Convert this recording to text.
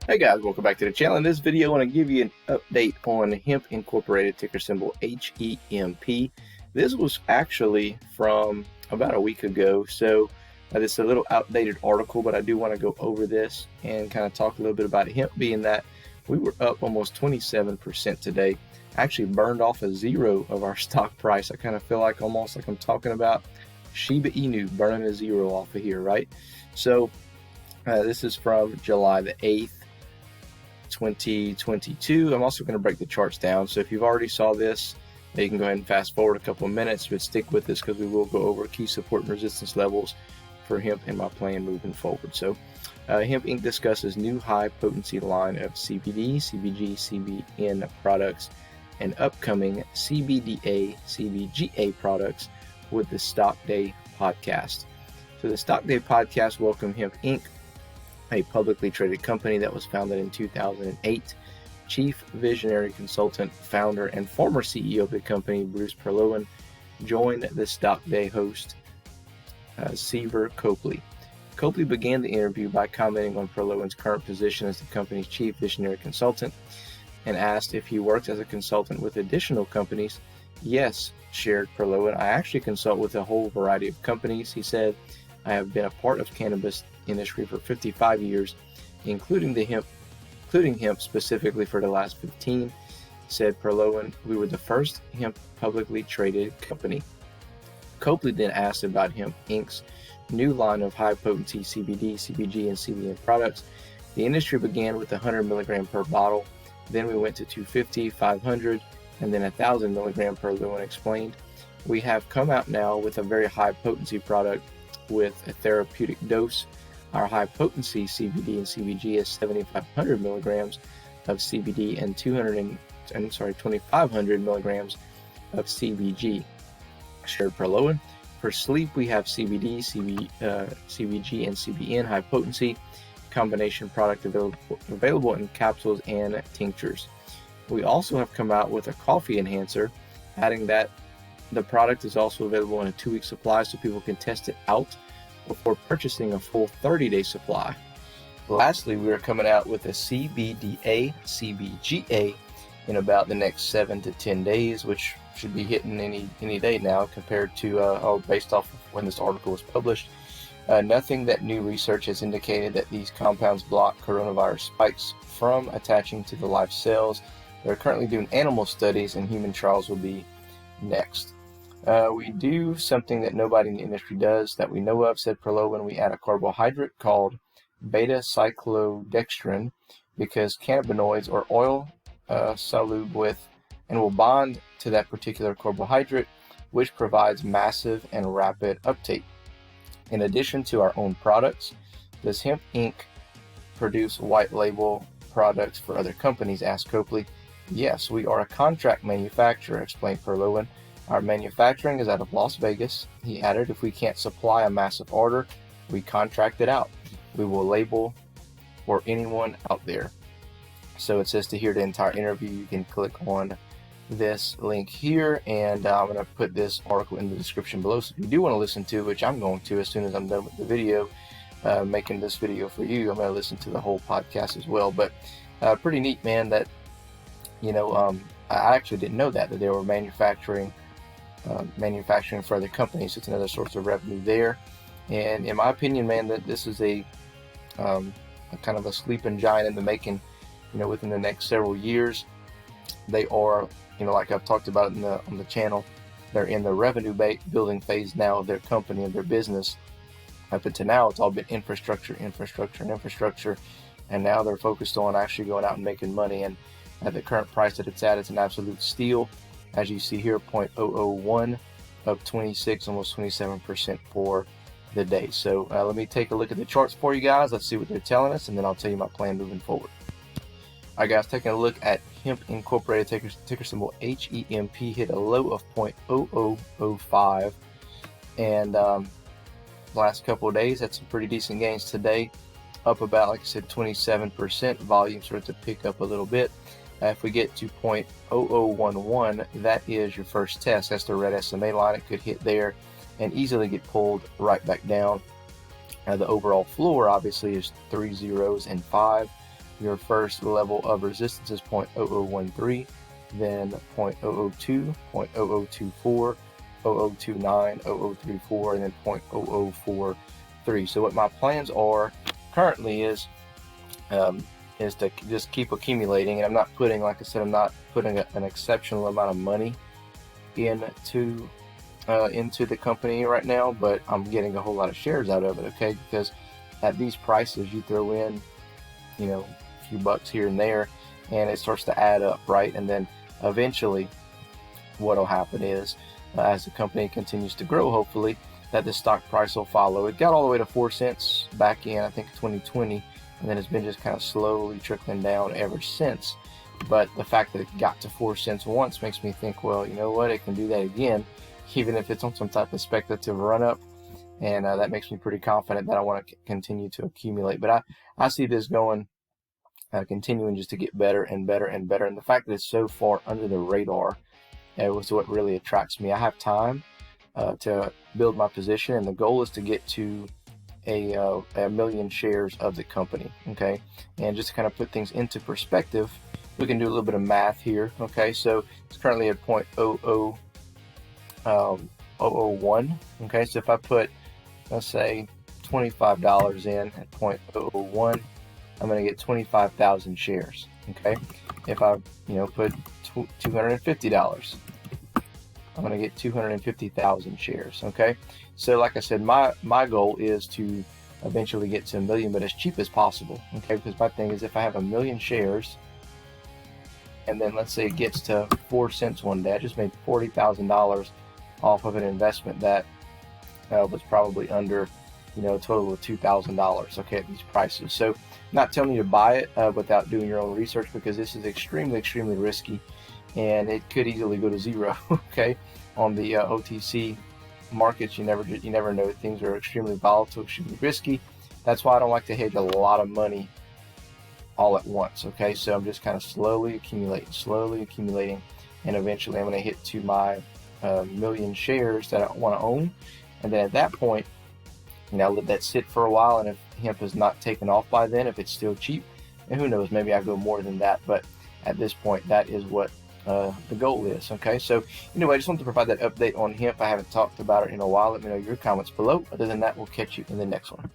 Hey guys, welcome back to the channel. In this video, I want to give you an update on Hemp Incorporated, ticker symbol HEMP. This was actually from about a week ago, so this is a little outdated article, but I do want to go over this and kind of talk a little bit about hemp, being that we were up almost 27% today. Actually burned off a zero of our stock price. I kind of feel like almost like I'm talking about Shiba Inu burning a zero off of here, right? So this is from July the 8th. 2022. I'm also going to break the charts down, so if you've already saw this, you can go ahead and fast forward a couple of minutes, but stick with this because we will go over key support and resistance levels for hemp and my plan moving forward. So Hemp Inc. discusses new high potency line of CBD, CBG, CBN products and upcoming CBDA, CBGA products with the Stock Day podcast. So the Stock Day podcast welcomed Hemp Inc., a publicly traded company that was founded in 2008. Chief Visionary Consultant, founder, and former CEO of the company, Bruce Perlowan, joined the Stock Day host, Seaver Copley. Copley began the interview by commenting on Perlowan's current position as the company's Chief Visionary Consultant and asked if he works as a consultant with additional companies. Yes, shared Perlowan, I actually consult with a whole variety of companies. He said, I have been a part of cannabis industry for 55 years, including hemp specifically for the last 15, said Perlowan. We were the first hemp publicly traded company. Copley then asked about Hemp Inc.'s new line of high potency CBD, CBG, and CBN products. The industry began with 100 milligram per bottle, then we went to 250, 500, and then 1,000 milligram per, Perlowan explained. We have come out now with a very high potency product with a therapeutic dose. Our high potency CBD and CBG is 7,500 milligrams of CBD and 2,500 milligrams of CBG, shared Perlowan. For sleep, we have CBD, CBG, and CBN high potency combination product available in capsules and tinctures. We also have come out with a coffee enhancer, adding that the product is also available in a 2-week supply so people can test it out before purchasing a full 30-day supply. Lastly, we are coming out with a CBDA, CBGA in about the next 7 to 10 days, which should be hitting any day now compared to based off of when this article was published. Nothing that new research has indicated that these compounds block coronavirus spikes from attaching to the live cells. They're currently doing animal studies, and human trials will be next. We do something that nobody in the industry does that we know of, said Perlowan. We add a carbohydrate called beta-cyclodextrin because cannabinoids are oil soluble with and will bond to that particular carbohydrate, which provides massive and rapid uptake. In addition to our own products, does Hemp Inc. produce white label products for other companies, asked Copley. Yes, we are a contract manufacturer, explained Perlowan. Our manufacturing is out of Las Vegas. He added, if we can't supply a massive order, we contract it out. We will label for anyone out there. So it says to hear the entire interview, you can click on this link here, and I'm going to put this article in the description below. So if you do want to listen to, which I'm going to as soon as I'm done with the video, making this video for you, I'm going to listen to the whole podcast as well. But pretty neat, man, that, I actually didn't know that they were manufacturing for other companies. It's another source of revenue there. And in my opinion, man, that this is a kind of a sleeping giant in the making. Within the next several years, they are, like I've talked about on the channel, they're in the revenue building phase now of their company and their business. Up until now, it's all been infrastructure, and now they're focused on actually going out and making money. And at the current price that it's at, it's an absolute steal. As you see here, 0.001 up 26, almost 27% for the day. So let me take a look at the charts for you guys. Let's see what they're telling us, and then I'll tell you my plan moving forward. All right, guys, taking a look at Hemp Incorporated, ticker symbol HEMP, hit a low of 0.0005, and last couple of days had some pretty decent gains. Today, up about, like I said, 27%. Volume started to pick up a little bit. If we get to 0.0011, that is your first test. That's the red SMA line. It could hit there and easily get pulled right back down. The overall floor obviously is 3 zeros and 5. your first level of resistance is 0.0013, then 0.002, 0.0024, 0029, 0034, and then 0.0043. So what my plans are currently is to just keep accumulating, and I'm not putting, like I said, I'm not putting an exceptional amount of money into the company right now, but I'm getting a whole lot of shares out of it, okay? Because at these prices, you throw in, you know, a few bucks here and there, and it starts to add up, right? And then eventually what'll happen is, as the company continues to grow, hopefully, that the stock price will follow. It got all the way to 4 cents back in, I think, 2020, and then it's been just kind of slowly trickling down ever since. But the fact that it got to 4 cents once makes me think, well, you know what, it can do that again, even if it's on some type of speculative run up. And that makes me pretty confident that I want to continue to accumulate. But I see this going, continuing just to get better and better and better. And the fact that it's so far under the radar was what really attracts me. I have time to build my position, and the goal is to get to a million shares of the company, okay? And just to kind of put things into perspective, we can do a little bit of math here, okay? So it's currently at 0.001, okay? So if I put, let's say, $25 in at 0.001, I'm going to get 25,000 shares, okay? If I, put $250, I'm going to get 250,000 shares, okay? So like I said, my goal is to eventually get to a million, but as cheap as possible, okay? Because my thing is, if I have a million shares, and then let's say it gets to 4 cents one day, I just made $40,000 off of an investment that was probably under, a total of $2,000, okay, at these prices. So not telling you to buy it without doing your own research, because this is extremely, extremely risky, and it could easily go to zero, okay? On the OTC markets, you never know. Things are extremely volatile, extremely risky. That's why I don't like to hedge a lot of money all at once, okay? So I'm just kind of slowly accumulating, and eventually I'm going to hit to my million shares that I want to own. And then at that point, I'll let that sit for a while, and if hemp is not taken off by then, if it's still cheap, and who knows, maybe I go more than that. But at this point, that is what the goal is, okay? So anyway, I just wanted to provide that update on hemp. I haven't talked about it in a while. Let me know your comments below. Other than that, we'll catch you in the next one.